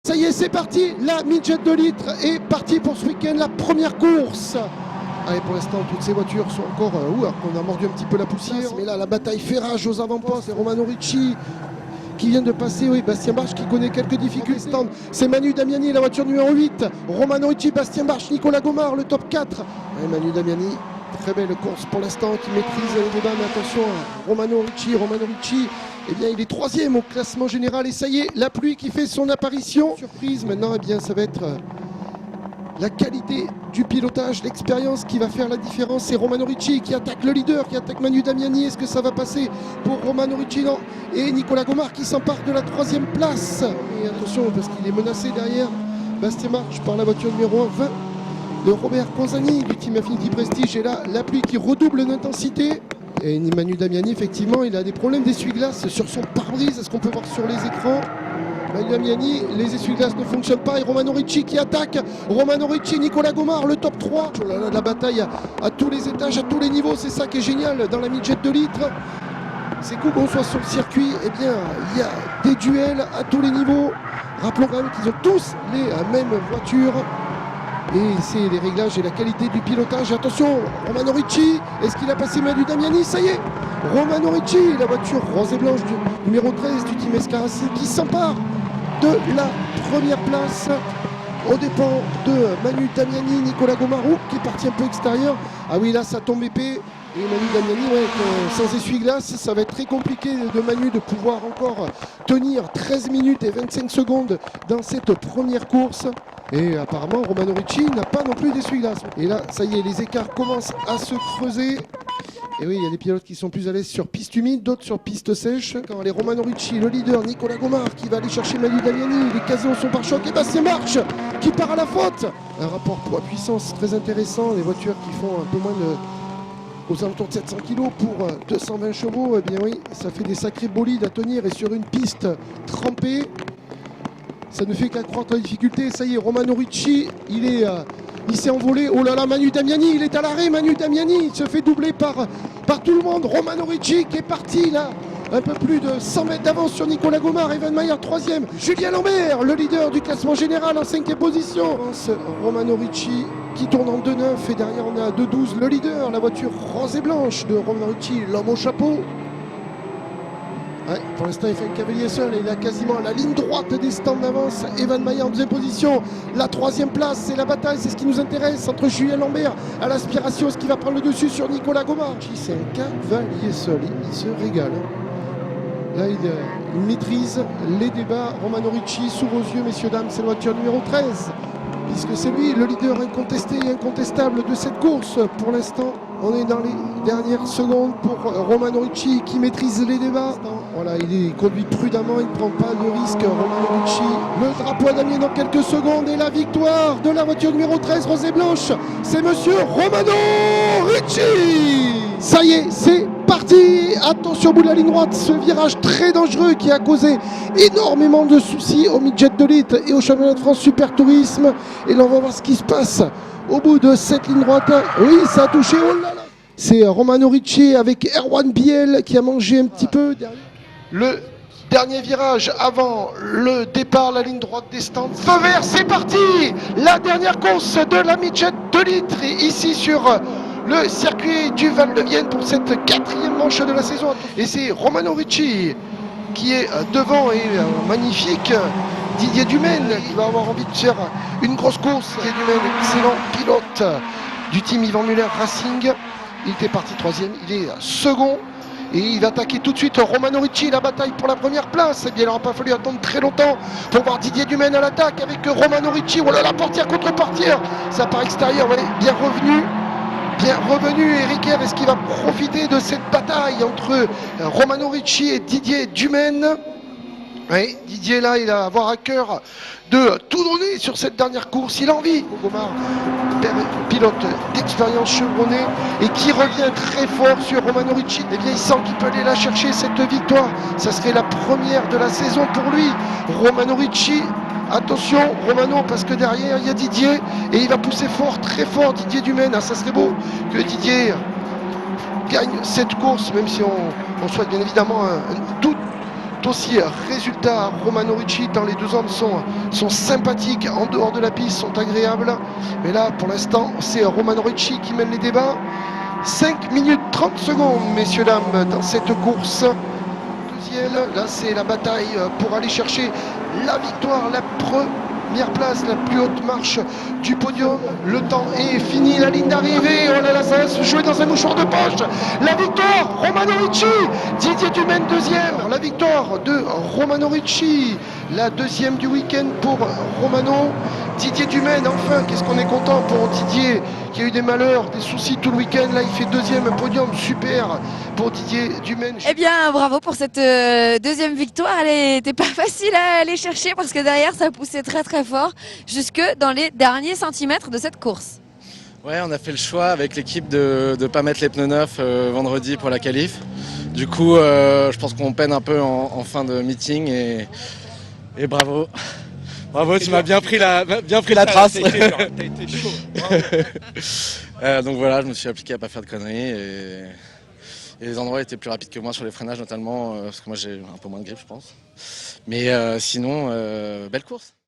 Ça y est, c'est parti, la midget 2 litres est partie pour ce week-end, la première course. Allez, pour l'instant, toutes ces voitures sont encore... on a mordu un petit peu la poussière. Mais là, la bataille fait rage aux avant-postes. C'est Romano Ricci qui vient de passer. Oui, Bastien Barche qui connaît quelques difficultés. C'est Manu Damiani, la voiture numéro 8. Romano Ricci, Bastien Barche, Nicolas Gomard, le top 4. Et Manu Damiani, très belle course pour l'instant, qui maîtrise les débats. Mais attention, Romano Ricci, eh bien, il est troisième au classement général. Et ça y est, la pluie qui fait son apparition. Surprise, maintenant, eh bien, ça va être... la qualité du pilotage, l'expérience qui va faire la différence. C'est Romano Ricci qui attaque le leader, qui attaque Manu Damiani. Est-ce que ça va passer pour Romano Ricci? Non. Et Nicolas Gomard qui s'empare de la troisième place. Et attention, parce qu'il est menacé derrière Bastien Barche par la voiture numéro 20 de Robert Conzani du team Affinity Prestige. Et là, la pluie qui redouble d'intensité. Et Manu Damiani, effectivement, il a des problèmes d'essuie-glace sur son pare-brise. Est-ce qu'on peut voir sur les écrans? Manu Damiani, les essuie-glaces ne fonctionnent pas et Romano Ricci qui attaque. Romano Ricci, Nicolas Gomard, le top 3. Oh là là, la bataille à tous les étages, à tous les niveaux, c'est ça qui est génial dans la midget 2 litres. C'est cool qu'on soit sur le circuit, eh bien, il y a des duels à tous les niveaux. Rappelons quand même qu'ils ont tous les mêmes voitures. Et c'est les réglages et la qualité du pilotage. Attention, Romano Ricci, est-ce qu'il a passé Manu Damiani? Ça y est, Romano Ricci, la voiture rose et blanche du numéro 13 du team Escarassi qui s'empare de la première place aux dépens de Manu Damiani. Nicolas Gomarou qui est parti un peu extérieur. Ah oui, là ça tombe épais. Et Manu Damiani, ouais, sans essuie-glace, ça va être très compliqué de Manu de pouvoir encore tenir 13 minutes et 25 secondes dans cette première course. Et apparemment, Romano Ricci n'a pas non plus d'essuie-glace. Et là, ça y est, les écarts commencent à se creuser. Et oui, il y a des pilotes qui sont plus à l'aise sur piste humide, d'autres sur piste sèche. Quand les Romano Ricci, le leader, Nicolas Gomard, qui va aller chercher Manu Damiani, les casiers sont par choc, et Bastien Barche qui part à la faute. Un rapport poids-puissance très intéressant. Les voitures qui font un peu moins aux alentours de 700 kg pour 220 chevaux, eh bien oui, ça fait des sacrés bolides à tenir. Et sur une piste trempée, ça ne fait qu'accroître la difficulté. Ça y est, Romano Ricci, il s'est envolé. Oh là là, Manu Damiani, il est à l'arrêt. Manu Damiani, il se fait doubler par tout le monde. Romano Ricci qui est parti là, un peu plus de 100 mètres d'avance sur Nicolas Gomard. Evan Mayer, troisième. Julien Lambert, le leader du classement général en 5e position. Romano Ricci qui tourne en 2-9 et derrière on a 2-12. Le leader, la voiture rose et blanche de Romano Ricci, l'homme au chapeau. Ouais, pour l'instant, il fait un cavalier seul et il a quasiment la ligne droite des stands d'avance. Evan Mayer en deuxième position. La troisième place, c'est la bataille, c'est ce qui nous intéresse entre Julien Lambert à l'aspiration. Est-ce qu'il va prendre le dessus sur Nicolas Gomard? C'est un cavalier seul, il se régale. Là, il maîtrise les débats. Romano Ricci, sous vos yeux, messieurs, dames, c'est la voiture numéro 13. Puisque c'est lui le leader incontesté et incontestable de cette course. Pour l'instant, on est dans les dernières secondes pour Romano Ricci qui maîtrise les débats. Voilà, il conduit prudemment, il ne prend pas de risque. Romano Ricci, le drapeau à damier dans quelques secondes et la victoire de la voiture numéro 13 rose et blanche, c'est monsieur Romano Ricci. Ça y est, c'est parti. Attention au bout de la ligne droite, ce virage très dangereux qui a causé énormément de soucis au midget 2 litres et au championnat de France Super Tourisme. Et là on va voir ce qui se passe au bout de cette ligne droite. Oui, ça a touché, oh là là. C'est Romano Ricci avec Erwan Biel qui a mangé un petit peu derrière. Le dernier virage avant le départ, la ligne droite des stands. Feu vert, c'est parti. La dernière course de la midget 2 litres ici sur le circuit du Val-de-Vienne pour cette 4e manche de la saison. Et c'est Romano Ricci qui est devant et magnifique. Didier Dumaine qui va avoir envie de faire une grosse course. Didier Dumaine, excellent pilote du team Yvan Muller Racing. Il était parti 3e, il est second. Et il va attaquer tout de suite Romano Ricci, la bataille pour la première place. Eh bien, il n'aura pas fallu attendre très longtemps pour voir Didier Dumaine à l'attaque avec Romano Ricci. Oh là là, portière contre portière. Ça part extérieur, ouais, bien revenu. Bien revenu, Eric R. Est-ce qu'il va profiter de cette bataille entre Romano Ricci et Didier Dumaine? Oui, Didier là, il va avoir à cœur de tout donner sur cette dernière course. Il a envie. Gomard, pilote d'expérience chevronnée et qui revient très fort sur Romano Ricci. Eh bien, il sent qu'il peut aller la chercher cette victoire. Ça serait la première de la saison pour lui. Romano Ricci. Attention Romano, parce que derrière il y a Didier et il va pousser fort, très fort Didier Dumaine. Ah, ça serait beau que Didier gagne cette course, même si on souhaite bien évidemment aussi résultat Romano Ricci, tant les deux hommes sont sympathiques, en dehors de la piste, sont agréables. Mais là, pour l'instant, c'est Romano Ricci qui mène les débats. 5 minutes 30 secondes, messieurs, dames, dans cette course. Deuxième, là, c'est la bataille pour aller chercher la victoire, la première place, la plus haute marche du podium. Le temps est fini, la ligne d'arrivée. Oh là là, ça va se jouer dans un mouchoir de poche. La victoire, Romano Ricci. Didier Dumaine deuxième. La victoire de Romano Ricci. La deuxième du week-end pour Romano. Didier Dumaine, enfin, qu'est-ce qu'on est content pour Didier qui a eu des malheurs, des soucis tout le week-end. Là, il fait deuxième, un podium super pour Didier Dumaine. Eh bien, bravo pour cette deuxième victoire. Elle n'était pas facile à aller chercher parce que derrière, ça poussait très très fort jusque dans les derniers centimètres de cette course. Ouais, on a fait le choix avec l'équipe de ne pas mettre les pneus neufs vendredi pour la qualif. Du coup, je pense qu'on peine un peu en fin de meeting et bravo. Bravo, tu m'as bien pris la trace. T'as été chaud. Donc voilà, je me suis appliqué à pas faire de conneries et les endroits étaient plus rapides que moi sur les freinages notamment parce que moi j'ai un peu moins de grip je pense. Mais sinon, belle course.